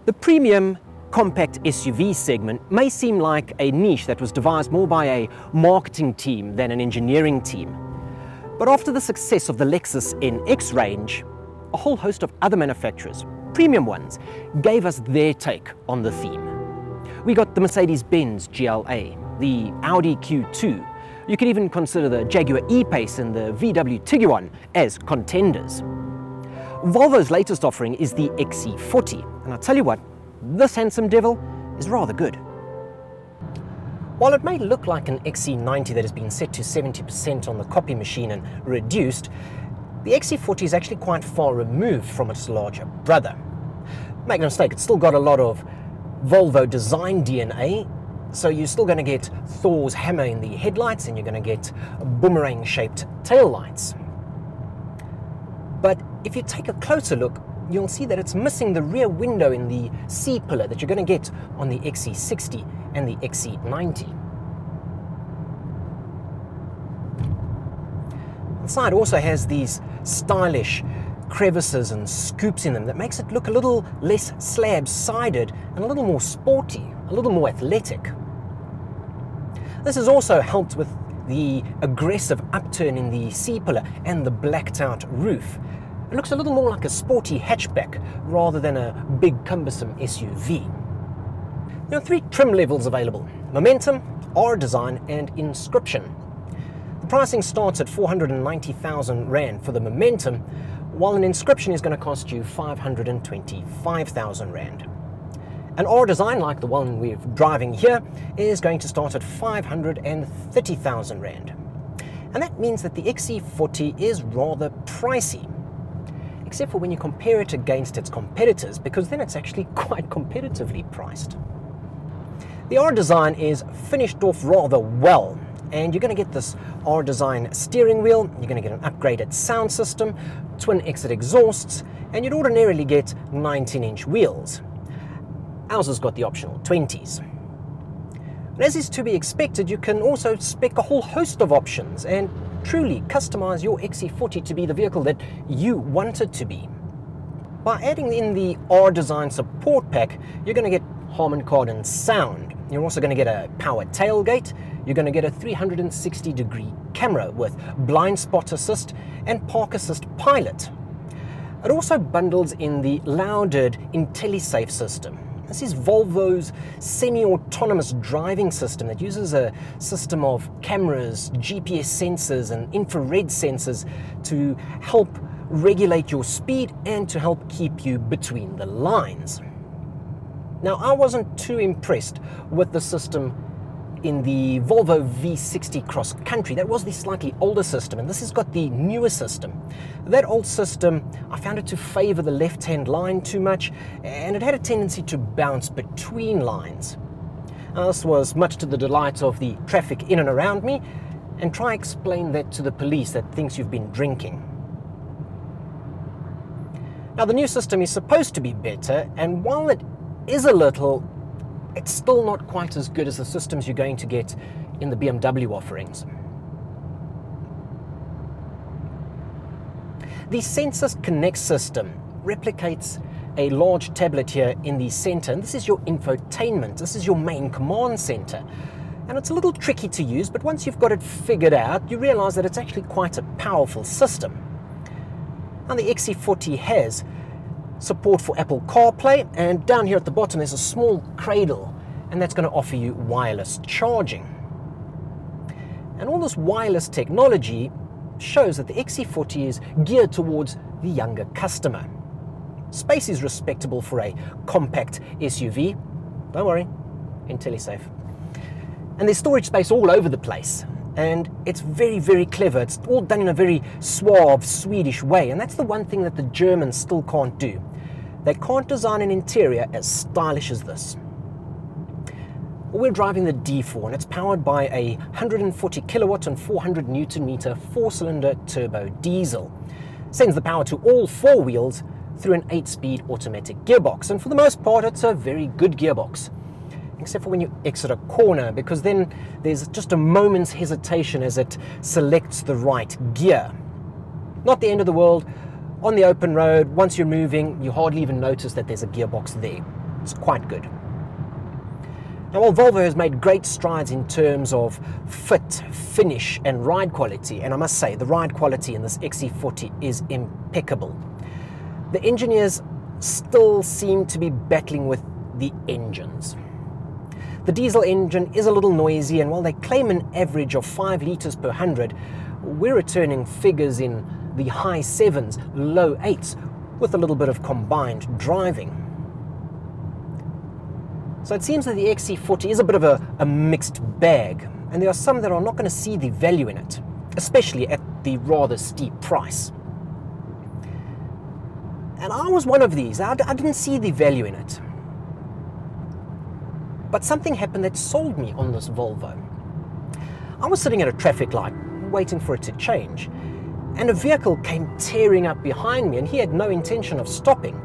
The premium compact SUV segment may seem like a niche that was devised more by a marketing team than an engineering team. But after the success of the Lexus NX range, a whole host of other manufacturers, premium ones, gave us their take on the theme. We got the Mercedes-Benz GLA, the Audi Q2. You could even consider the Jaguar E-PACE and the VW Tiguan as contenders. Volvo's latest offering is the XC40, and I'll tell you what, this handsome devil is rather good. While it may look like an XC90 that has been set to 70% on the copy machine and reduced, the XC40 is actually quite far removed from its larger brother. Make no mistake, it's still got a lot of Volvo design DNA, so you're still going to get Thor's hammer in the headlights and you're going to get boomerang-shaped taillights. But if you take a closer look, you'll see that it's missing the rear window in the C-pillar that you're going to get on the XC60 and the XC90. The side also has these stylish crevices and scoops in them that makes it look a little less slab-sided and a little more sporty, a little more athletic. This has also helped with the aggressive upturn in the C-pillar and the blacked-out roof. It looks a little more like a sporty hatchback rather than a big cumbersome SUV. There are three trim levels available: Momentum, R Design and Inscription. The pricing starts at 490,000 Rand for the Momentum, while an Inscription is going to cost you 525,000 Rand. An R Design, like the one we're driving here, is going to start at 530,000 Rand. And that means that the XC40 is rather pricey, except for when you compare it against its competitors, because then it's actually quite competitively priced. The R Design is finished off rather well, and you're going to get this R Design steering wheel, you're going to get an upgraded sound system, twin exit exhausts, and you'd ordinarily get 19-inch wheels. Ours has got the optional 20s. But as is to be expected, you can also spec a whole host of options and truly customize your XC40 to be the vehicle that you want it to be. By adding in the R Design support pack, you're going to get Harman Kardon sound. You're also going to get a power tailgate. You're going to get a 360-degree camera with blind spot assist and park assist pilot. It also bundles in the lauded IntelliSafe system. This is Volvo's semi-autonomous driving system that uses a system of cameras, GPS sensors and infrared sensors to help regulate your speed and to help keep you between the lines. Now, I wasn't too impressed with the system in the Volvo V60 Cross Country. That was the slightly older system, and this has got the newer system. That old system, I found it to favor the left-hand line too much, and it had a tendency to bounce between lines. This was much to the delight of the traffic in and around me, and try explain that to the police that thinks you've been drinking. Now, the new system is supposed to be better, and while it is a little, it's still not quite as good as the systems you're going to get in the BMW offerings. The Sensus Connect system replicates a large tablet here in the center, and this is your infotainment, this is your main command center. And it's a little tricky to use, but once you've got it figured out, you realize that it's actually quite a powerful system. And the XC40 has support for Apple CarPlay, and down here at the bottom there's a small cradle, and that's going to offer you wireless charging. And all this wireless technology shows that the XC40 is geared towards the younger customer. Space is respectable for a compact SUV. Don't worry, IntelliSafe. And there's storage space all over the place, and it's very, very clever. It's all done in a very suave Swedish way, and that's the one thing that the Germans still can't do. They can't design an interior as stylish as this. We're driving the D4, and it's powered by a 140 kilowatt and 400 Newton meter four-cylinder turbo diesel. Sends the power to all four wheels through an 8-speed automatic gearbox, and for the most part it's a very good gearbox, except for when you exit a corner, because then there's just a moment's hesitation as it selects the right gear. Not the end of the world. On the open road, once you're moving, you hardly even notice that there's a gearbox there. It's quite good. Now, while Volvo has made great strides in terms of fit, finish and ride quality, and I must say the ride quality in this XC40 is impeccable, the engineers still seem to be battling with the engines. The diesel engine is a little noisy, and while they claim an average of 5 litres per 100, we're returning figures in the high 7s, low 8s, with a little bit of combined driving. So it seems that the XC40 is a bit of a mixed bag, and there are some that are not going to see the value in it, especially at the rather steep price. And I was one of these. I didn't see the value in it. But something happened that sold me on this Volvo. I was sitting at a traffic light, waiting for it to change, and a vehicle came tearing up behind me, and he had no intention of stopping.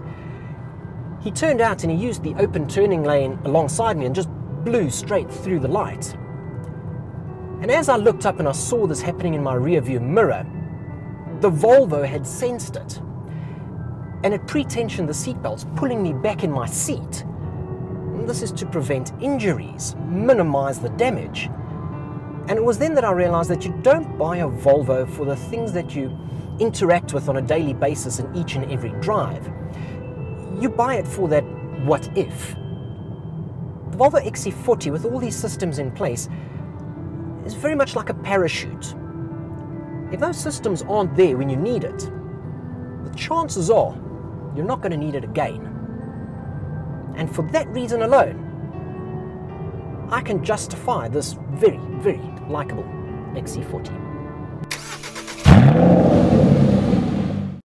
He turned out and he used the open turning lane alongside me and just blew straight through the light. And as I looked up and I saw this happening in my rearview mirror, the Volvo had sensed it. And it pre-tensioned the seatbelts, pulling me back in my seat. And this is to prevent injuries, minimize the damage. And it was then that I realized that you don't buy a Volvo for the things that you interact with on a daily basis in each and every drive. You buy it for that what if. The Volvo XC40, with all these systems in place, is very much like a parachute. If those systems aren't there when you need it, the chances are you're not going to need it again. And for that reason alone, I can justify this very, very likable XC40.